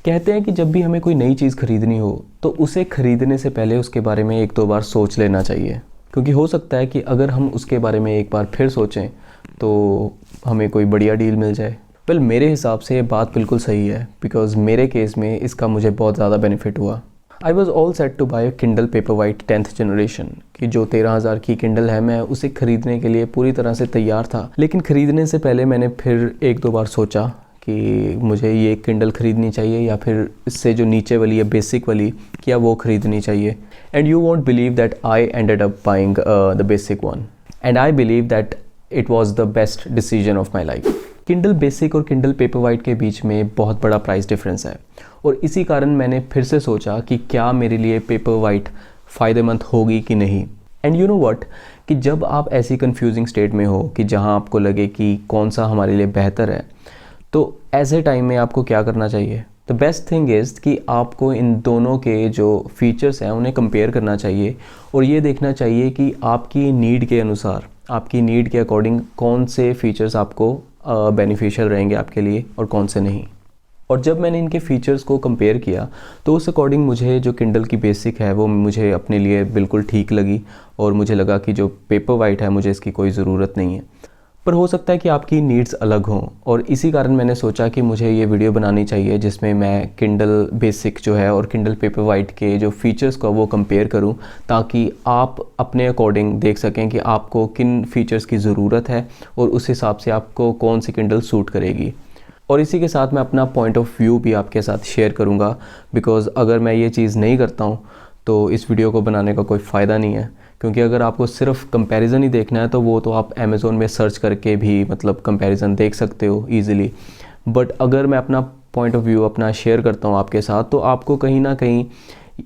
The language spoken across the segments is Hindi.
कहते हैं कि जब भी हमें कोई नई चीज़ खरीदनी हो तो उसे खरीदने से पहले उसके बारे में एक दो बार सोच लेना चाहिए, क्योंकि हो सकता है कि अगर हम उसके बारे में एक बार फिर सोचें तो हमें कोई बढ़िया डील मिल जाए। वेल, मेरे हिसाब से ये बात बिल्कुल सही है, बिकॉज़ मेरे केस में इसका मुझे बहुत ज़्यादा बेनिफिट हुआ। I was all set to buy Kindle Paperwhite 10th generation की जो 13,000 की किंडल है, मैं उसे ख़रीदने के लिए पूरी तरह से तैयार था। लेकिन ख़रीदने से पहले मैंने फिर एक दो बार सोचा कि मुझे ये किंडल ख़रीदनी चाहिए या फिर इससे जो नीचे वाली है बेसिक वाली, क्या वो ख़रीदनी चाहिए। And you won't believe that I ended up buying the basic one, and I believe that it was the best decision of my life. Kindle basic और किंडल पेपरवाइट के बीच में बहुत बड़ा प्राइस डिफरेंस है, और इसी कारण मैंने फिर से सोचा कि क्या मेरे लिए पेपरवाइट फ़ायदेमंद होगी कि नहीं। एंड यू नो व्हाट, कि जब आप ऐसी कंफ्यूजिंग स्टेट में हो कि जहां आपको लगे कि कौन सा हमारे लिए बेहतर है, तो ऐसे टाइम में आपको क्या करना चाहिए। द बेस्ट थिंग इज़ कि आपको इन दोनों के जो फीचर्स हैं उन्हें कंपेयर करना चाहिए और ये देखना चाहिए कि आपकी नीड के अनुसार, आपकी नीड के अकॉर्डिंग कौन से फीचर्स आपको बेनिफिशियल रहेंगे आपके लिए और कौन से नहीं। और जब मैंने इनके फीचर्स को कंपेयर किया तो उस अकॉर्डिंग मुझे जो किंडल की बेसिक है वो मुझे अपने लिए बिल्कुल ठीक लगी, और मुझे लगा कि जो पेपरवाइट है मुझे इसकी कोई ज़रूरत नहीं है। पर हो सकता है कि आपकी नीड्स अलग हों, और इसी कारण मैंने सोचा कि मुझे ये वीडियो बनानी चाहिए जिसमें मैं किंडल बेसिक जो है और किंडल पेपरवाइट के जो फीचर्स को वो कंपेयर करूं, ताकि आप अपने अकॉर्डिंग देख सकें कि आपको किन फीचर्स की ज़रूरत है और उस हिसाब से आपको कौन सी किंडल सूट करेगी। और इसी के साथ मैं अपना पॉइंट ऑफ व्यू भी आपके साथ शेयर करूंगा, बिकॉज़ अगर मैं ये चीज़ नहीं करता हूं तो इस वीडियो को बनाने का कोई फ़ायदा नहीं है। क्योंकि अगर आपको सिर्फ कंपैरिजन ही देखना है तो वो तो आप अमेज़ोन में सर्च करके भी मतलब कंपैरिजन देख सकते हो ईज़िली। बट अगर मैं अपना पॉइंट ऑफ व्यू अपना शेयर करता हूँ आपके साथ, तो आपको कहीं ना कहीं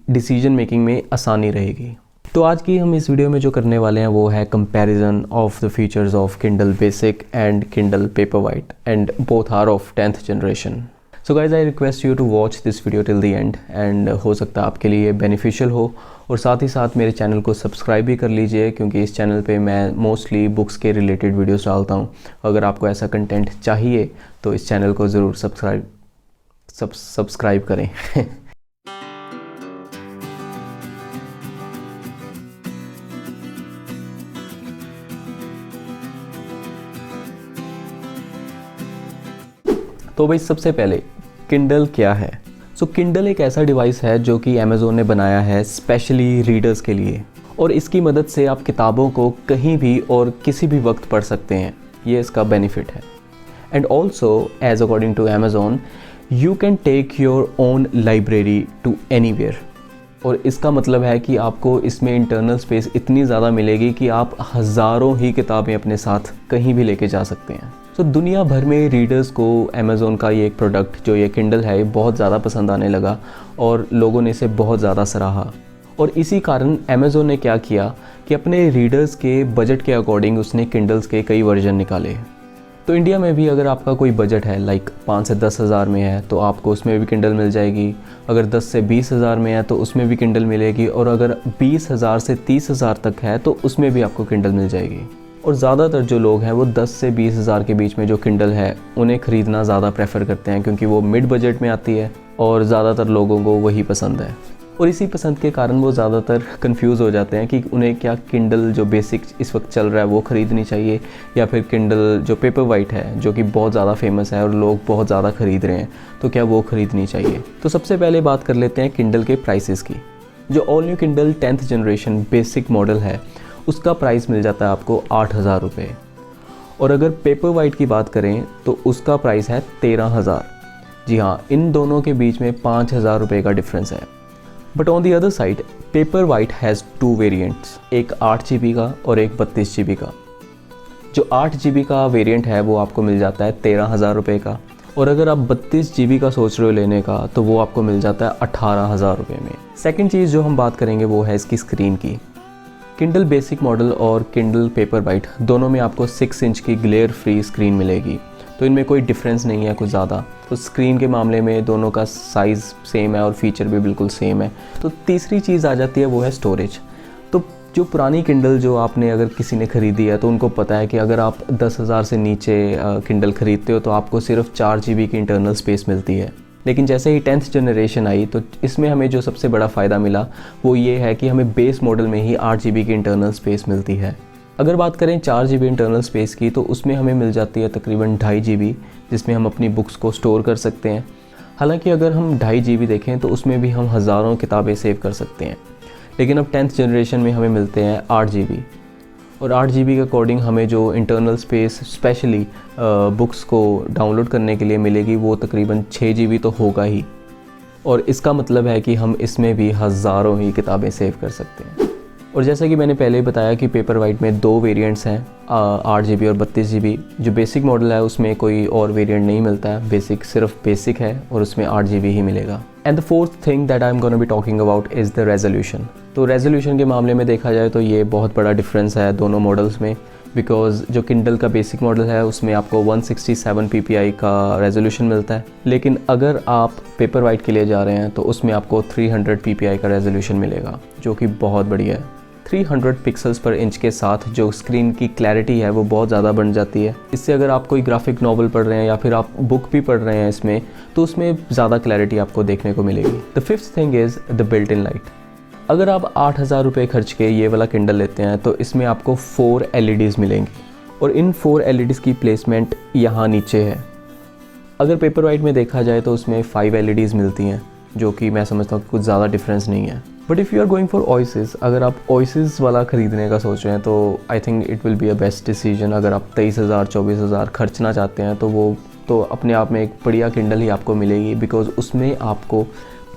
डिसीजन मेकिंग में आसानी रहेगी। तो आज की हम इस वीडियो में जो करने वाले हैं वो है comparison of the features of Kindle basic and Kindle Paperwhite, and both are of 10th generation. So guys, I request you to watch this video till the end, and हो सकता है आपके लिए बेनिफिशियल हो। और साथ ही साथ मेरे चैनल को सब्सक्राइब भी कर लीजिए, क्योंकि इस चैनल पे मैं मोस्टली बुक्स के रिलेटेड वीडियोस डालता हूँ। अगर आपको ऐसा कंटेंट चाहिए तो इस चैनल को ज़रूर सब्सक्राइब करें। तो भाई, सबसे पहले किंडल क्या है। सो किंडल एक ऐसा डिवाइस है जो कि अमेज़ोन ने बनाया है स्पेशली रीडर्स के लिए, और इसकी मदद से आप किताबों को कहीं भी और किसी भी वक्त पढ़ सकते हैं। ये इसका बेनिफिट है। And also as according to Amazon, you can take your own library to anywhere. और इसका मतलब है कि आपको इसमें इंटरनल स्पेस इतनी ज़्यादा मिलेगी कि आप हज़ारों ही किताबें अपने साथ कहीं भी लेके जा सकते हैं। तो दुनिया भर में रीडर्स को अमेज़ोन का ये एक प्रोडक्ट जो ये किंडल है बहुत ज़्यादा पसंद आने लगा, और लोगों ने इसे बहुत ज़्यादा सराहा। और इसी कारण अमेज़ोन ने क्या किया कि अपने रीडर्स के बजट के अकॉर्डिंग उसने किंडल्स के कई वर्जन निकाले। तो इंडिया में भी अगर आपका कोई बजट है लाइक 5 से 10 हज़ार में है तो आपको उसमें भी किंडल मिल जाएगी। अगर 10 से 20 हज़ार में है तो उसमें भी किंडल मिलेगी, और अगर 20 हज़ार से 30 हज़ार तक है तो उसमें भी आपको किंडल मिल जाएगी। और ज़्यादातर जो लोग हैं वो 10 से 20 हज़ार के बीच में जो किंडल है उन्हें ख़रीदना ज़्यादा प्रेफर करते हैं, क्योंकि वो मिड बजट में आती है और ज़्यादातर लोगों को वही पसंद है। और इसी पसंद के कारण वो ज़्यादातर कंफ्यूज हो जाते हैं कि उन्हें क्या किंडल जो बेसिक इस वक्त चल रहा है वो ख़रीदनी चाहिए, या फिर किंडल जो पेपरवाइट है जो कि बहुत ज़्यादा फेमस है और लोग बहुत ज़्यादा ख़रीद रहे हैं, तो क्या वो ख़रीदनी चाहिए। तो सबसे पहले बात कर लेते हैं किंडल के प्राइसेस की। जो all new Kindle 10th generation basic model है उसका प्राइस मिल जाता है आपको 8,000 रुपये, और अगर पेपरवाइट की बात करें तो उसका प्राइस है 13,000। जी हाँ, इन दोनों के बीच में 5,000 रुपये का डिफरेंस है। But on the other side, Paperwhite has 2 variants, एक 8 GB का और एक 32 GB का। जो 8 GB का वेरिएंट है वो आपको मिल जाता है 13,000 रुपये का, और अगर आप 32 GB का सोच रहे हो लेने का तो वो आपको मिल जाता है 18,000 रुपये में। सेकेंड चीज़ जो हम बात करेंगे वो है इसकी स्क्रीन की। किंडल बेसिक मॉडल और किंडल पेपरवाइट दोनों में आपको 6 इंच की ग्लेयर फ्री स्क्रीन मिलेगी, तो इनमें कोई डिफरेंस नहीं है कुछ ज़्यादा। तो स्क्रीन के मामले में दोनों का साइज़ सेम है और फीचर भी बिल्कुल सेम है। तो तीसरी चीज़ आ जाती है वो है स्टोरेज। तो जो पुरानी किंडल जो आपने अगर किसी ने ख़रीदी है तो उनको पता है कि अगर आप 10,000 से नीचे किंडल ख़रीदते हो तो आपको सिर्फ 4 GB की इंटरनल स्पेस मिलती है। लेकिन जैसे ही 10th जनरेशन आई तो इसमें हमें जो सबसे बड़ा फ़ायदा मिला वो ये है कि हमें बेस मॉडल में ही 8 GB की इंटरनल स्पेस मिलती है। अगर बात करें 4 GB इंटरनल स्पेस की तो उसमें हमें मिल जाती है तकरीबन 2.5 GB, जिसमें हम अपनी बुक्स को स्टोर कर सकते हैं। हालांकि अगर हम 2.5 GB देखें तो उसमें भी हम हज़ारों किताबें सेव कर सकते हैं, लेकिन अब 10th जनरेशन में हमें मिलते हैं 8 GB। और 8 GB के अकॉर्डिंग हमें जो इंटरनल स्पेस स्पेशली बुक्स को डाउनलोड करने के लिए मिलेगी वो तकरीबन 6 GB तो होगा ही, और इसका मतलब है कि हम इसमें भी हज़ारों ही किताबें सेव कर सकते हैं। और जैसा कि मैंने पहले ही बताया कि पेपर वाइट में 2 वेरिएंट्स हैं, 8 GB और 32 GB। जो बेसिक मॉडल है उसमें कोई और वेरिएंट नहीं मिलता है, बेसिक सिर्फ बेसिक है और उसमें 8 GB ही मिलेगा। And the fourth thing that I am gonna be talking about is the resolution. तो रेजोल्यूशन के मामले में देखा जाए तो ये बहुत बड़ा डिफरेंस है दोनों मॉडल्स में, बिकॉज़ जो किंडल का बेसिक मॉडल है उसमें आपको 167 ppi का रेजोल्यूशन मिलता है, लेकिन अगर आप पेपर वाइट के लिए जा रहे हैं तो उसमें आपको 300 ppi का रेजोल्यूशन मिलेगा, जो कि बहुत बढ़िया है। 300 पिक्सल्स पर इंच के साथ जो स्क्रीन की क्लैरिटी है वो बहुत ज़्यादा बन जाती है। इससे अगर आप कोई ग्राफिक नॉवल पढ़ रहे हैं या फिर आप बुक भी पढ़ रहे हैं इसमें, तो उसमें ज़्यादा क्लैरिटी आपको देखने को मिलेगी। The fifth thing is the built in light. अगर आप 8,000 रुपये खर्च के ये वाला किंडल लेते हैं तो इसमें आपको 4 LEDs मिलेंगी, और इन 4 LEDs की प्लेसमेंट यहाँ नीचे है। अगर पेपर वाइट में देखा जाए तो उसमें 5 LEDs मिलती हैं, जो कि मैं समझता हूँ कुछ ज़्यादा डिफरेंस नहीं है। But if you are going for Oasis, अगर आप ओएसिस वाला ख़रीदने का सोच रहे हैं तो I think it will be a best decision. अगर आप 23,000 24,000 खर्चना चाहते हैं तो वो तो अपने आप में एक बढ़िया किंडल ही आपको मिलेगी, बिकॉज़ उसमें आपको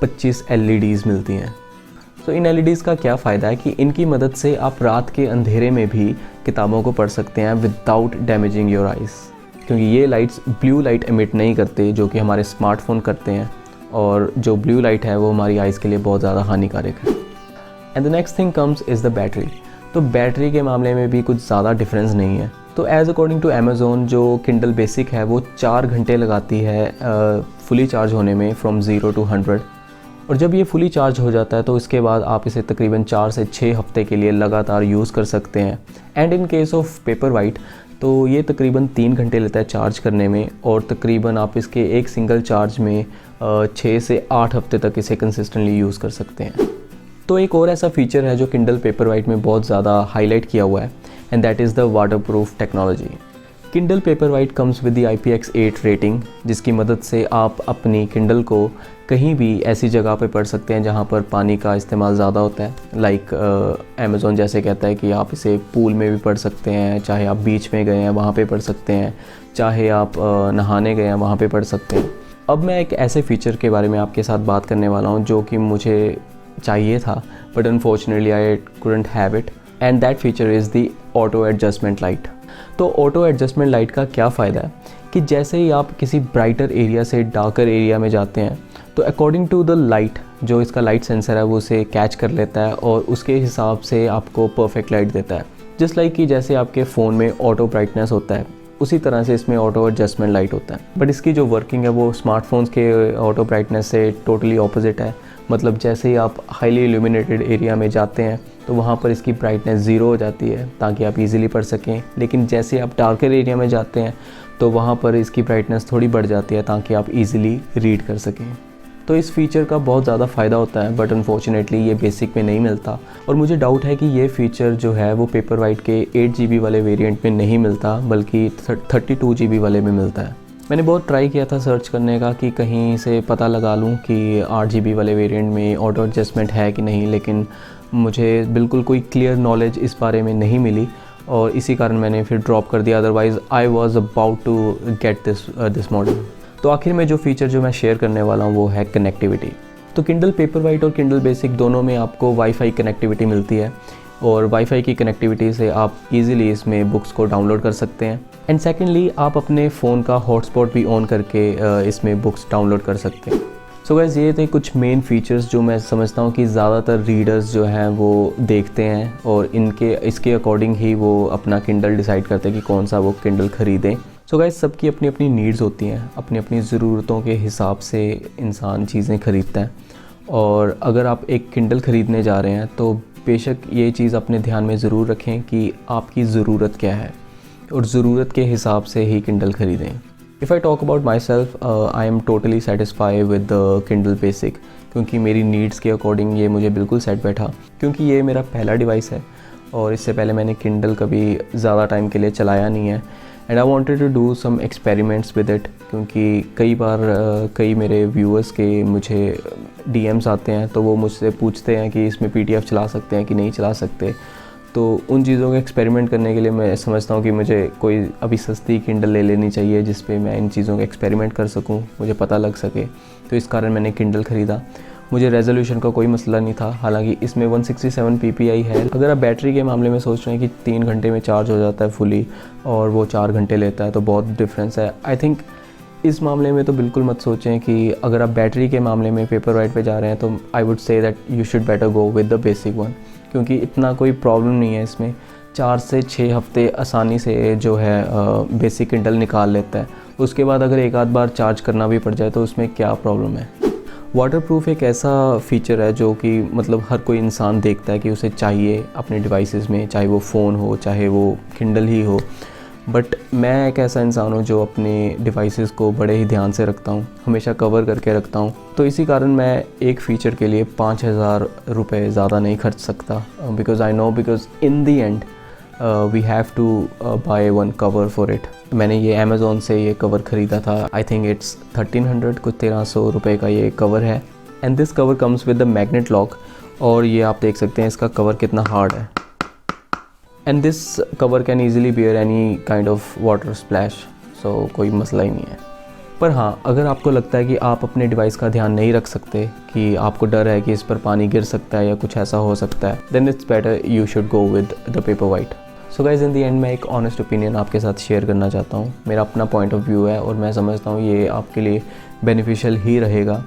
25 LEDs मिलती हैं। तो इन LEDs का क्या फ़ायदा है कि इनकी मदद से आप रात के अंधेरे में भी किताबों को पढ़ सकते हैं विदाउट डैमेजिंग योर आइज़, क्योंकि ये लाइट्स ब्लू लाइट एमिट नहीं करते जो कि हमारे स्मार्टफोन करते हैं, और जो ब्लू लाइट है वो हमारी आइज़ के लिए बहुत ज़्यादा हानिकारक है। And the next thing comes is the battery. तो बैटरी के मामले में भी कुछ ज़्यादा डिफरेंस नहीं है। तो एज़ अकॉर्डिंग टू अमेज़ोन जो किंडल बेसिक है वो 4 घंटे लगाती है फुली चार्ज होने में, फ्रॉम 0 to 100। और जब ये फुली चार्ज हो जाता है तो इसके बाद आप इसे तकरीबन 4 से 6 हफ्ते के लिए लगातार यूज़ कर सकते हैं। And in case of paper white तो ये तकरीबन 3 घंटे लेता है चार्ज करने में, और तकरीबन आप इसके एक सिंगल चार्ज में 6 से 8 हफ्ते तक इसे कंसिस्टेंटली यूज़ कर सकते हैं। तो एक और ऐसा फीचर है जो किंडल पेपर वाइट में बहुत ज़्यादा हाईलाइट किया हुआ है, and that is the waterproof technology. Kindle paper white comes with the IPX8 rating, जिसकी मदद से आप अपनी किंडल को कहीं भी ऐसी जगह पे पढ़ सकते हैं जहाँ पर पानी का इस्तेमाल ज़्यादा होता है। लाइक अमेज़ोन जैसे कहता है कि आप इसे पूल में भी पढ़ सकते हैं, चाहे आप बीच में गए हैं वहाँ पे पढ़ सकते हैं, चाहे आप नहाने गए हैं वहाँ पे पढ़ सकते हैं। अब मैं एक ऐसे फ़ीचर के बारे में आपके साथ बात करने वाला हूँ जो कि मुझे चाहिए था, but unfortunately I couldn't have it, and that feature is the auto adjustment light. तो ऑटो एडजस्टमेंट लाइट का क्या फ़ायदा है कि जैसे ही आप किसी ब्राइटर एरिया से डार्कर एरिया में जाते हैं तो अकॉर्डिंग टू द लाइट, जो इसका लाइट सेंसर है वो उसे कैच कर लेता है और उसके हिसाब से आपको परफेक्ट लाइट देता है। जस्ट लाइक कि जैसे आपके फ़ोन में ऑटो ब्राइटनेस होता है, उसी तरह से इसमें ऑटो एडजस्टमेंट लाइट होता है। बट इसकी जो वर्किंग है वो स्मार्टफोन्स के ऑटो ब्राइटनेस से टोटली ऑपोजिट है। मतलब जैसे ही आप हाईली इल्यूमिनेटेड एरिया में जाते हैं तो वहाँ पर इसकी ब्राइटनेस ज़ीरो हो जाती है ताकि आप इजीली पढ़ सकें, लेकिन जैसे आप डार्कर एरिया में जाते हैं तो वहाँ पर इसकी ब्राइटनेस थोड़ी बढ़ जाती है ताकि आप इजीली रीड कर सकें। तो इस फीचर का बहुत ज़्यादा फ़ायदा होता है, बट अनफॉर्चुनेटली ये बेसिक में नहीं मिलता, और मुझे डाउट है कि ये फ़ीचर जो है वो पेपर वाइट के 8 GB वाले वेरिएंट में नहीं मिलता, बल्कि 32 GB वाले में मिलता है। मैंने बहुत ट्राई किया था सर्च करने का कि कहीं से पता लगा लूँ कि 8 GB वाले वेरिएंट में ऑटो एडजस्टमेंट है कि नहीं, लेकिन मुझे बिल्कुल कोई क्लियर नॉलेज इस बारे में नहीं मिली, और इसी कारण मैंने फिर ड्रॉप कर दिया। Otherwise I was about to get this model. तो आखिर में जो फीचर जो मैं शेयर करने वाला हूँ वो है कनेक्टिविटी। तो किंडल पेपर वाइट और किंडल बेसिक दोनों में आपको वाईफाई कनेक्टिविटी मिलती है, और वाईफाई की कनेक्टिविटी से आप इजीली इसमें बुक्स को डाउनलोड कर सकते हैं। एंड सेकेंडली आप अपने फ़ोन का हॉटस्पॉट भी ऑन करके इसमें बुक्स डाउनलोड कर सकते हैं। सो गाइस, ये थे कुछ मेन फीचर्स जो मैं समझता हूँ कि ज़्यादातर रीडर्स जो हैं वो देखते हैं, और इसके अकॉर्डिंग ही वो अपना किंडल डिसाइड करते हैं कि कौन सा वो किंडल ख़रीदें। सो गाइस, सबकी अपनी अपनी नीड्स होती हैं, अपनी अपनी ज़रूरतों के हिसाब से इंसान चीज़ें ख़रीदता है। और अगर आप एक किंडल ख़रीदने जा रहे हैं तो बेशक ये चीज़ अपने ध्यान में ज़रूर रखें कि आपकी ज़रूरत क्या है, और ज़रूरत के हिसाब से ही किंडल ख़रीदें। If I talk about my self, I am totally satisfy with the Kindle basic, क्योंकि मेरी नीड्स के अकॉर्डिंग ये मुझे बिल्कुल सेट बैठा, क्योंकि ये मेरा पहला डिवाइस है और इससे पहले मैंने किंडल कभी ज़्यादा टाइम के लिए चलाया नहीं है। And I wanted to do some experiments with it, क्योंकि कई बार कई मेरे व्यूअर्स के मुझे डीएम्स आते हैं, तो वो मुझसे पूछते हैं कि इसमें पीडीएफ चला सकते हैं कि नहीं चला सकते। तो उन चीज़ों का एक्सपेरिमेंट करने के लिए मैं समझता हूँ कि मुझे कोई अभी सस्ती किंडल ले लेनी चाहिए जिस पे मैं इन चीज़ों का एक्सपेरिमेंट कर सकूँ, मुझे पता लग सके। तो इस कारण मैंने किंडल ख़रीदा। मुझे रेजोल्यूशन का कोई मसला नहीं था, हालांकि इसमें 167 ppi है। अगर आप बैटरी के मामले में सोच रहे हैं कि 3 घंटे में चार्ज हो जाता है फुली और वो 4 घंटे लेता है, तो बहुत डिफरेंस है। आई थिंक इस मामले में तो बिल्कुल मत सोचें कि अगर आप बैटरी के मामले में पेपरवाइट पे जा रहे हैं, तो I would say that you should better go with the basic one, क्योंकि इतना कोई प्रॉब्लम नहीं है इसमें। 4 से 6 हफ्ते आसानी से जो है बेसिक किंडल निकाल लेता है। उसके बाद अगर एक आध बार चार्ज करना भी पड़ जाए तो उसमें क्या प्रॉब्लम है। वाटरप्रूफ एक ऐसा फ़ीचर है जो कि मतलब हर कोई इंसान देखता है कि उसे चाहिए अपने डिवाइसेस में, चाहे वो फ़ोन हो चाहे वो किंडल ही हो। बट मैं एक ऐसा इंसान हूँ जो अपने डिवाइसेस को बड़े ही ध्यान से रखता हूँ, हमेशा कवर करके रखता हूँ। तो इसी कारण मैं एक फ़ीचर के लिए 5000 रुपये ज़्यादा नहीं खर्च सकता, because I know because in the end we have to buy one cover for it. मैंने ये अमेज़ॉन से ये कवर ख़रीदा था, आई थिंक इट्स 1300 कुछ 1300 रुपये का ये कवर है। And this cover comes with the magnet lock, और ये आप देख सकते हैं इसका कवर कितना हार्ड है। And this cover can easily bear any kind of water splash, so कोई मसला ही नहीं है। पर हाँ, अगर आपको लगता है कि आप अपने डिवाइस का ध्यान नहीं रख सकते, कि आपको डर है कि इस पर पानी गिर सकता है या कुछ ऐसा हो सकता है, then it's better you should go with the Paperwhite. So guys, in the end मैं एक ऑनेस्ट ओपिनियन आपके साथ शेयर करना चाहता हूँ। मेरा अपना पॉइंट ऑफ व्यू है और मैं समझता हूँ ये आपके लिए बेनिफिशियल ही रहेगा।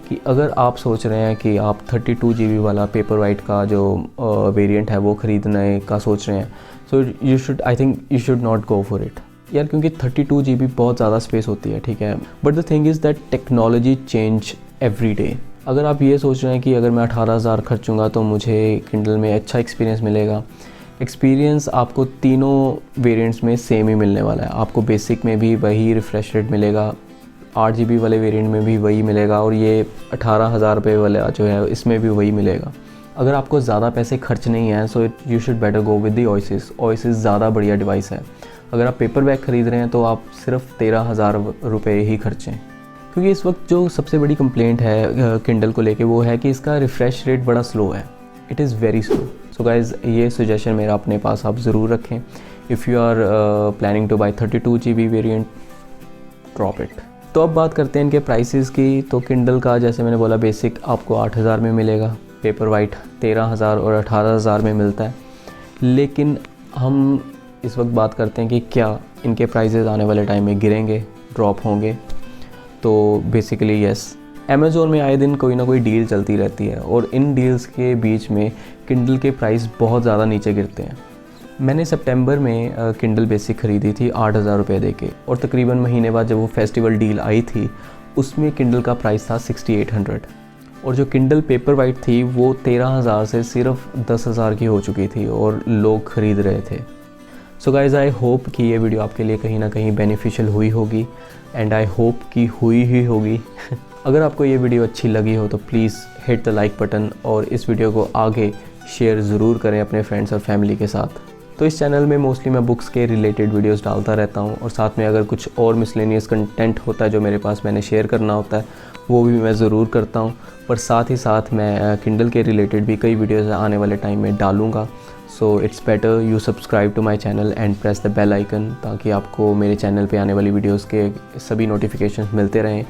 कि अगर आप सोच रहे हैं कि आप 32 GB वाला पेपरवाइट का जो वेरिएंट है वो ख़रीदने का सोच रहे हैं, so you should, I think you should not go for it यार, क्योंकि 32 GB बहुत ज़्यादा स्पेस होती है, ठीक है। But the thing is that technology change every day. अगर आप ये सोच रहे हैं कि अगर मैं 18,000 खर्चूँगा तो मुझे किंडल में अच्छा एक्सपीरियंस मिलेगा, एक्सपीरियंस आपको तीनों वेरिएंट्स में सेम ही मिलने वाला है। आपको बेसिक में भी वही रिफ़्रेश रेट मिलेगा, 8 GB वाले वेरिएंट में भी वही मिलेगा, और ये 18,000 रुपये वाला जो है इसमें भी वही मिलेगा। अगर आपको ज़्यादा पैसे खर्च नहीं है, so you should better go with the oasis. Oasis ज़्यादा बढ़िया डिवाइस है। अगर आप पेपर बैग ख़रीद रहे हैं तो आप सिर्फ 13,000 रुपये ही खर्चें, क्योंकि इस वक्त जो सबसे बड़ी कंप्लेंट है किंडल को लेके वो है कि इसका रिफ़्रेश रेट बड़ा स्लो है। It is very slow. So guys, ये सजेशन मेरा अपने पास आप ज़रूर रखें। If you are planning to buy 32 GB variant, drop it. तो अब बात करते हैं इनके प्राइसेस की। तो किंडल का जैसे मैंने बोला बेसिक आपको 8,000 में मिलेगा, पेपर वाइट 13,000 और 18,000 में मिलता है। लेकिन हम इस वक्त बात करते हैं कि क्या इनके प्राइसेस आने वाले टाइम में गिरेंगे, ड्रॉप होंगे। तो बेसिकली यस, अमेज़ोन में आए दिन कोई ना कोई डील चलती रहती है और इन डील्स के बीच में किंडल के प्राइस बहुत ज़्यादा नीचे गिरते हैं। मैंने सितंबर में किंडल बेसिक ख़रीदी थी 8,000 रुपये दे के, और तकरीबन महीने बाद जब वो फेस्टिवल डील आई थी उसमें किंडल का प्राइस था 6800, और जो किंडल पेपर वाइट थी वो 13,000 से सिर्फ 10,000 की हो चुकी थी और लोग ख़रीद रहे थे। सो गाइज़, आई होप कि ये वीडियो आपके लिए कहीं ना कहीं बेनिफिशियल हुई होगी, एंड आई होप कि हुई ही होगी। अगर आपको ये वीडियो अच्छी लगी हो तो please hit the like button, और इस वीडियो को आगे शेयर ज़रूर करें अपने फ्रेंड्स और फैमिली के साथ। तो इस चैनल में मोस्टली मैं बुक्स के रिलेटेड वीडियोस डालता रहता हूँ, और साथ में अगर कुछ और मिसलेनियस कंटेंट होता है जो मेरे पास मैंने शेयर करना होता है वो भी मैं ज़रूर करता हूँ। पर साथ ही साथ मैं किंडल के रिलेटेड भी कई वीडियोज़ आने वाले टाइम में डालूँगा। So it's better you subscribe to my channel and press the bell icon, ताकि आपको मेरे चैनल पे आने वाली वीडियोज़ के सभी नोटिफिकेशन मिलते रहें।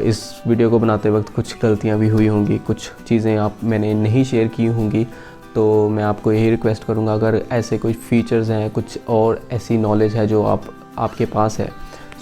इस वीडियो को बनाते वक्त कुछ गलतियाँ भी हुई होंगी, कुछ चीज़ें मैंने नहीं शेयर की होंगी, तो मैं आपको यही रिक्वेस्ट करूँगा, अगर ऐसे कोई फीचर्स हैं, कुछ और ऐसी नॉलेज है जो आपके पास है,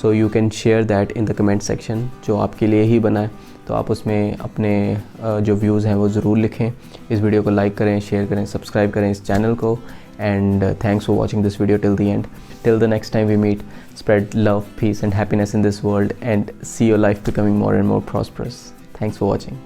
so you can share that in the comment section, जो आपके लिए ही बना है। तो आप उसमें अपने जो व्यूज़ हैं वो ज़रूर लिखें। इस वीडियो को लाइक करें, शेयर करें, सब्सक्राइब करें इस चैनल को, and thanks for watching this video till the and. Till the next time we meet, spread love, peace and happiness in this world, and see your life becoming more and more prosperous. Thanks for watching.